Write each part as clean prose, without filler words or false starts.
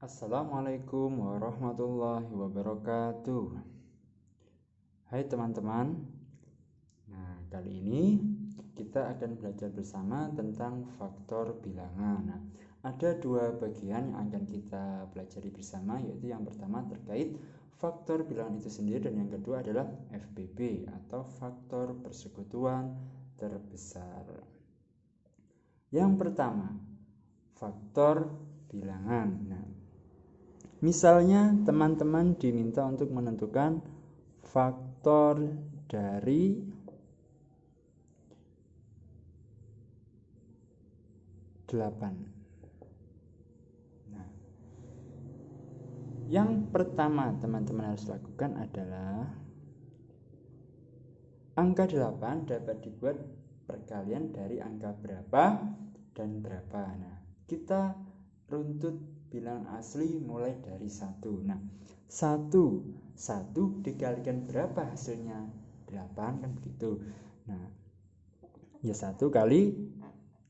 Assalamualaikum warahmatullahi wabarakatuh. Hai teman-teman. Nah, kali ini kita akan belajar bersama tentang faktor bilangan. Nah, ada dua bagian yang akan kita pelajari bersama, yaitu yang pertama terkait faktor bilangan itu sendiri dan yang kedua adalah FPB atau faktor persekutuan terbesar. Yang pertama, faktor bilangan. Nah, misalnya teman-teman diminta untuk menentukan faktor dari 8. Nah, yang pertama teman-teman harus lakukan adalah angka 8 dapat dibuat perkalian dari angka berapa dan berapa. Nah, kita runtut bilangan asli mulai dari 1. Nah, 1 dikalikan berapa hasilnya? 8 kan begitu. Nah, ya 1 kali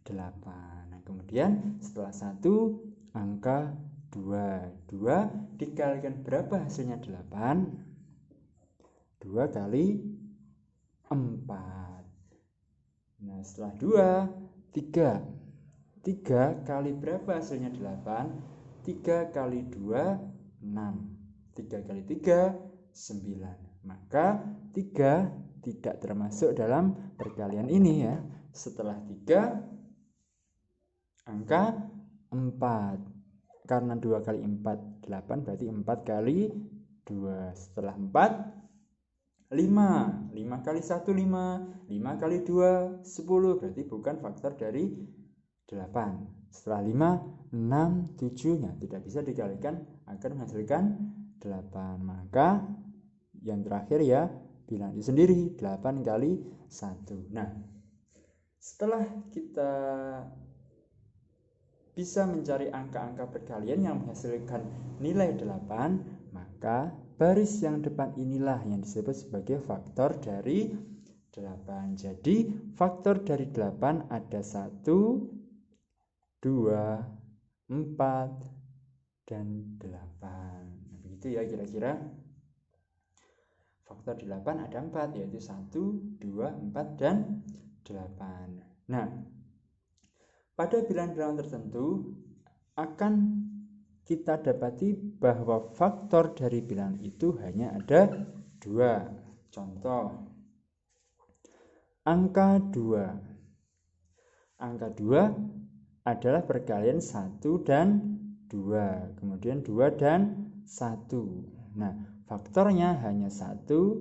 8. Nah, kemudian setelah 1 angka 2 dikalikan berapa hasilnya? 8. 2 kali 4. Nah, setelah 2 3 kali berapa hasilnya? 8. 3 kali 2 6. 3 kali 3 9. Maka 3 tidak termasuk dalam perkalian ini ya. Setelah 3 angka 4. Karena 2 kali 4 8, berarti 4 kali 2. Setelah 4 5 kali 1 5 kali 2 10, berarti bukan faktor dari 8. Setelah 5 6 7, ya tidak bisa dikalikan akan menghasilkan 8. Maka yang terakhir ya bilangan itu sendiri 8 kali 1. Nah, setelah kita bisa mencari angka-angka perkalian yang menghasilkan nilai 8, maka baris yang depan inilah yang disebut sebagai faktor dari 8. Jadi faktor dari 8 ada 1, 2, 4, dan 8. Nah, begitu ya kira-kira. Faktor 8 ada 4, yaitu 1, 2, 4, dan 8. Nah, pada bilangan-bilangan tertentu akan kita dapati bahwa faktor dari bilangan itu hanya ada 2. Contoh, angka 2. Angka 2 adalah perkalian 1 dan 2, kemudian 2 dan 1. Nah, faktornya hanya 1,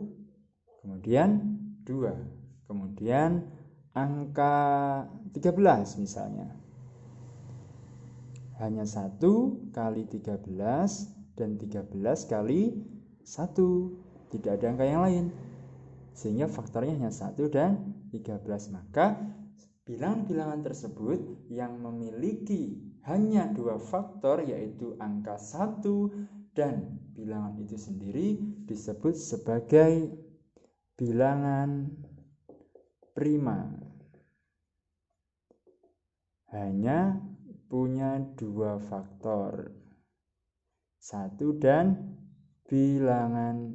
kemudian 2. Kemudian angka 13 misalnya, hanya 1 kali 13 dan 13 kali 1, tidak ada angka yang lain, sehingga faktornya hanya 1 dan 13. Maka bilangan-bilangan tersebut yang memiliki hanya 2 faktor, yaitu angka 1 dan bilangan itu sendiri, disebut sebagai bilangan prima. Hanya punya 2 faktor, 1 dan bilangan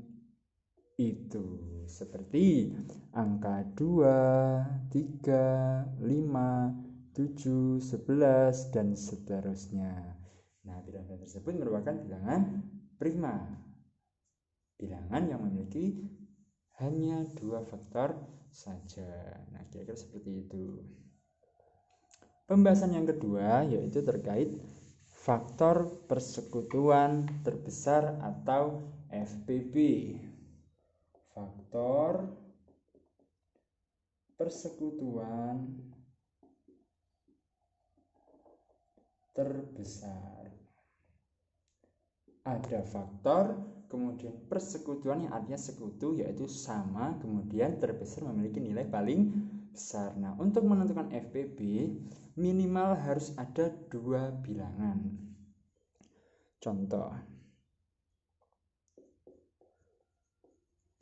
itu, seperti angka 2, 3, 5, 7, 11, dan seterusnya. Nah, bilangan tersebut merupakan bilangan prima, bilangan yang memiliki hanya 2 faktor saja. Nah, kira-kira seperti itu. Pembahasan yang kedua yaitu terkait faktor persekutuan terbesar atau FPB. Faktor persekutuan terbesar. Ada faktor, kemudian persekutuan yang artinya sekutu, yaitu sama, kemudian terbesar memiliki nilai paling besar. Nah, untuk menentukan FPB minimal harus ada 2 bilangan. Contoh,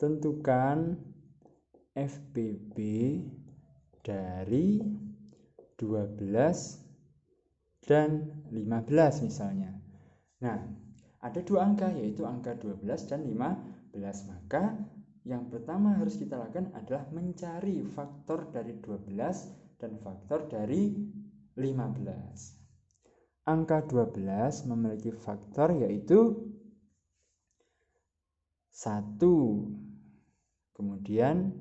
tentukan FPB dari 12 dan 15 misalnya. Nah, ada dua angka, yaitu angka 12 dan 15. Maka yang pertama harus kita lakukan adalah mencari faktor dari 12 dan faktor dari 15. Angka 12 memiliki faktor yaitu 1, kemudian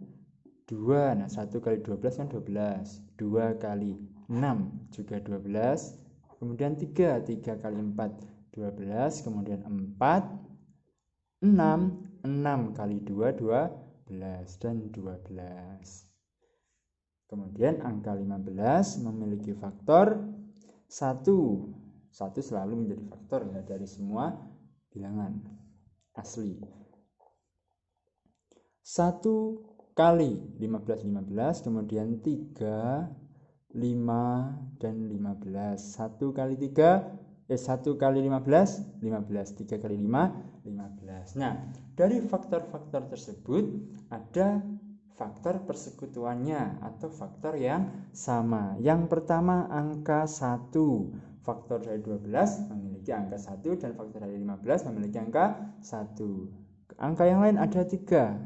2. Nah, 1 kali 12 kan 12. 2 kali 6 juga 12. Kemudian 3 kali 4 12, kemudian 4 6 kali 2 12 dan 12. Kemudian angka 15 memiliki faktor 1. 1 selalu menjadi faktor ya dari semua bilangan asli. 1 kali 15 kemudian 3 5 dan 15. 1 kali 1 kali 15 3 kali 5 15. Nah, dari faktor-faktor tersebut ada faktor persekutuannya atau faktor yang sama. Yang pertama angka 1. Faktor dari 12 memiliki angka 1 dan faktor dari 15 memiliki angka 1. Angka yang lain ada 3.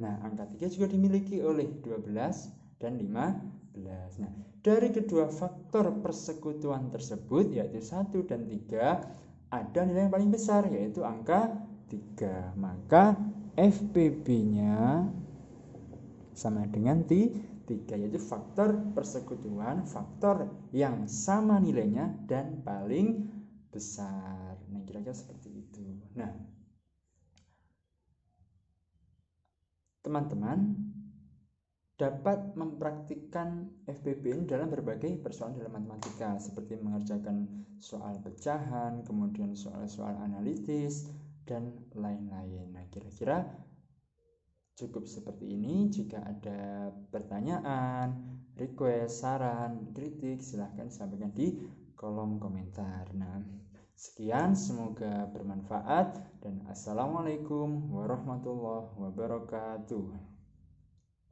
Nah, angka 3 juga dimiliki oleh 12 dan 15. Nah, dari kedua faktor persekutuan tersebut yaitu 1 dan 3 ada nilai yang paling besar yaitu angka 3. Maka FPB-nya sama dengan 3, yaitu faktor persekutuan, faktor yang sama nilainya dan paling besar. Nah, kira-kira seperti itu. Nah, teman-teman dapat mempraktikkan FPB ini dalam berbagai persoalan dalam matematika seperti mengerjakan soal pecahan, kemudian soal-soal analitis dan lain-lain. Nah, kira-kira cukup seperti ini. Jika ada pertanyaan, request, saran, kritik, silahkan sampaikan di kolom komentar. Nah, sekian, semoga bermanfaat dan assalamualaikum warahmatullahi wabarakatuh.